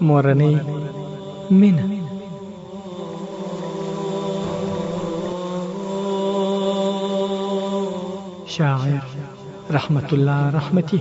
مورنۍ مینه. شاعر رحمت الله رحمتي.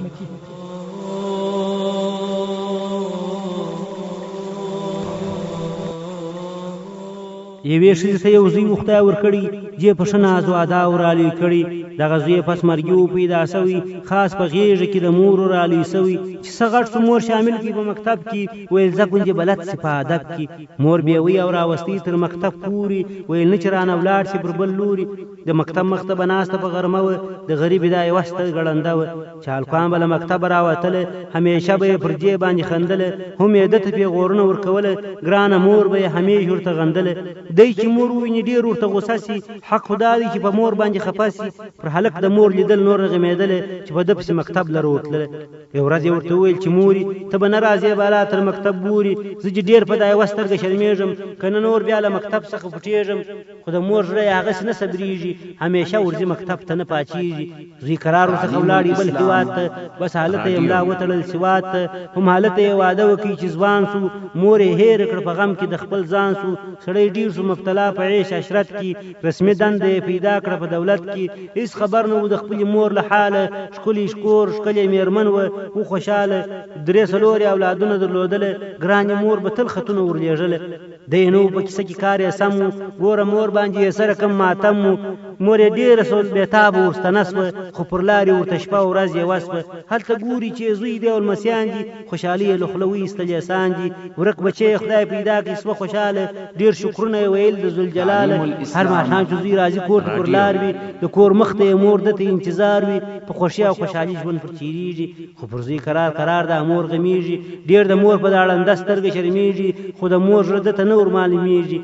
یوې ښځې ته یو زوی و خدای ورکړي، جې په ښه ناز و اداو رالوی کړي. دغه زوی پس مرګي و پیدا سوی، خاص په غېږه کې د مور رالوی سوی. چې څه غټ شو مور شامل کړي په مکتب کې، ویل ځه ګونجې بلد سي په ادب کې. مور بیوی او راوستي تر مکتب پورې، ویل نه چې رانه ولاړ شي پر بل لوري. د مکتب مخ ته به ناسته په غرمه وه، د غریبې دا یوه ستر ګړنده وه. چې هلکان به له مکتبه راوتله، همیشه به یې پر جې باندې خندله. هم یې ده ته پېغورونه ورکوله، ګرانه مور به یې همیش ورته غندله. دی چې مور وویني ډېر ورته غوسه سي، حق خو دا دی چې په مور باندې خفه سي. پر هلک د مور لیدل نور رغمېدله، چې په ده پسې مکتب لره وتلله. یو ورځ یې ورته وویل چې مورې ته به نه راځې بالا تر مکتب بورې، زه چې ډېر په دا یوه سترګه شرمېږم، که نه نور بیا له مکتب څخه پټېږم. خو د مور زړه یې هغسې نه صبرېږي، همیشه ورځي مکتب ته نه پاچېږي. زوی قرار ورڅخه ولاړې بل هېواد ته، بس هلته یې ملا وتړل سوات ته. هم هلته یې واده وکړي چې ځوان سو، مور یې هېره کړه په غم کې د خپل ځان سو. سړی ډېر سو مبتلا په عیش عشرت کې، رسمي دنده یې پیدا کړه په دولت کې. هېڅ خبر نه و د خپلې مور له حاله، ښکلي شکور ښکلې مېرمن وه، و خوشحاله. 3 اولادونه درلودله، ګرانې مور به تل خطونه ورلېږله. دی نو په کیسه کې کار یې سم و، ګوره مور باندې یې سره کم ماتم و. مور یې ډېره سول بېتابه ورستنه سوه، خو پر لارې ورته شپه او ورځ یې وسوه. هلته ګوري چې زوی دی او لمسیان دي، خوشحالي یې له خوله وایستلې سان دي. ورک بچی یې خدای پیدا کړي سوه خوشحاله، ډېر شکرونه یې ویل د ذوالجلاله. هر ماښام چې زوی راځي کور ته پر لار وي، د کور مخ ته یې مور ده ته انتظار وي. په خوښي او خوشحالي ژوند پر تېرېږي، خو پر زوی قرار دا مور غمیږي. ډېر د مور په دا ړنده سترګه شرمېږي، خو د مور زړه ده ته نه ورمعلومېږي.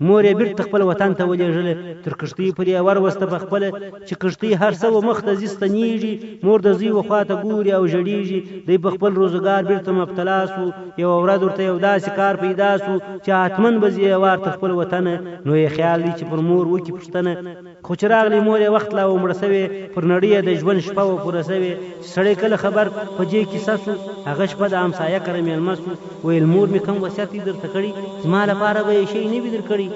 مور یې بېرته خپل وطن ته ولېږله، تر کښتۍ پورې یې وروسته په خپله، چې کښتۍ هر څه و مخ ته ځي ستنېږي. مور د زوی و خوا ته ګوري او ژړېږي. دی په خپل روزګار بېرته مبتلا سو. یوه ورځ ورته یو داسې کار پیدا سو، چې حتمن به ځي وار تر خپل وطنه. نو یې خیال دی چې پر مور وکړي پوښتنه. خو چې راغلی مور یې وخت لا و مړه سوې، پر نړۍ یې د ژوند شپه و پوره سوې. چې سړی کله خبر په جې کیسه سو، هغه شپه د همسایه کره مېلمه سو. ویل مور مې کوم وصیت دې درته کړي، زما لپاره به یې شی نه وي در کړي.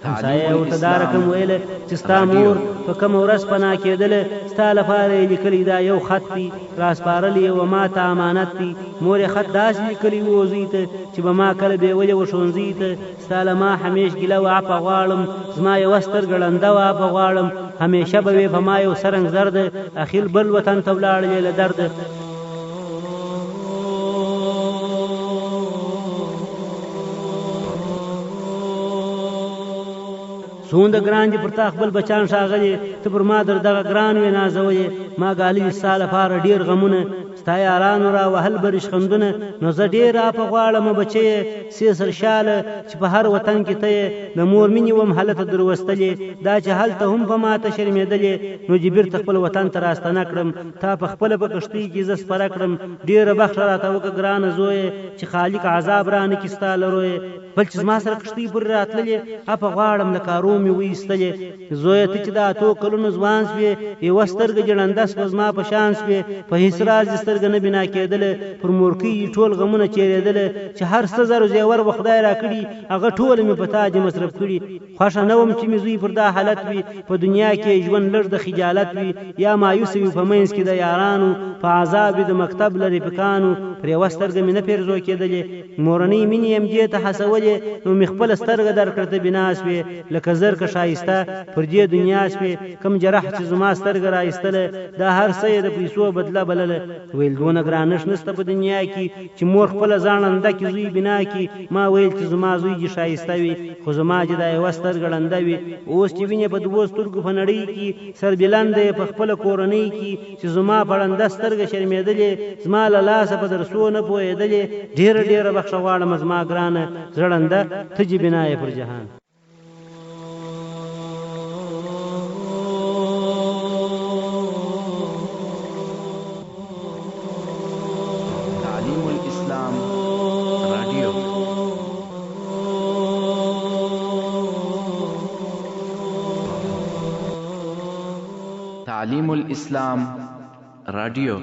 همسایه ورته دا رقم ویله چې ستا مور په کومه ورځ پناه کېدله، ستا لپاره یې لیکلی دا یو خط دی، راسپارلی یې و ما ته امانت دی. مور یې خط داسې لیکلی و زوی ته، چې به ما کله بېولې و ښوونځي ته. ستا له ما همیش ګیله و عفه غواړم، زما یوه سترګه ړنده و عفه غواړم. همیشه به وې په ما یو سرنګ زرده، اخیر بل وطن ته ولاړلې له درده. څومره ګران دي پر تا خپل بچان ښاغلي، ته پر ما در دغه ګران وې نازولې. ما ګاللي ستا لپاره ډېر غمونه، ستا یارانو را وهل به ریشخندونه. نو زه ډېر عفه غواړم بچیه، سې سرشاله چې په هر وطن کې ته یې د مور مینې وم هلته در وستلې. دا چې هلته هم په ما ته شرمېدلې، نو دې بېرته خپل وطن ته راستنه کړم. تا په خپله په کښتۍ کې زه سپره کړم. ډېره بخښه راته وکړه ګرانه زویه، چې خالق عذاب رانه کړي ستا له رویه. بل چې زما سره کښتۍ پورې راتللې، عفه غواړم له کارو مې وایستلې. زویه ته چې د 8 کلونو ځوان سوې، یوه سترګه جړنده سوه زما په شان سوې. په هېڅ راز دې سترګه نه بنا کېدله، پر مورکۍ ټول غمونه چېرېدله. چې هر څه زر و زیور به خدای را کړي، هغه ټول مې په تا دې مصرف کړي. خوښه نه وم چې مې زوی پر دا حالت وي، په دنیا کې ژوند لږ د خجالت وي. یا مایوس وي په منځ کې د یارانو، په عذاب د مکتب له رفیقانو. پر یوه سترګه مې نه پیرزو کېدلې، مورنۍ مینې یم دې ته هڅولې. نو مې خپله سترګه درکړه ته بنا سوې، لکه زرکه ښایسته پر دې دنیا سوې. کم جرح چې زما سترګه را ایستله، دا هر څه یې د پیسو بدله بلله. ویل دونه ګرانښت نشته په دنیا کې، چې مور خپله ځان ړنده کړي زوی بنا کړي. ما ویل چې زما زوی دې ښایسته وي، خو زما چې دا یوه سترګه ړنده وي. اوس چې وینې په 2 سترګو په نړۍ کې، سربلنده یې په خپله کورنۍ کې. چې زما په ړنده سترګه شرمېدلې، زما له لاسه په درسو نه پوهېدلې. ډېره ډېره بخښه غواړم زما ګرانه زړه ړنده، ته چې بنا یې پر جهان. تعلیم الاسلام رادیو. تعلیم الاسلام رادیو.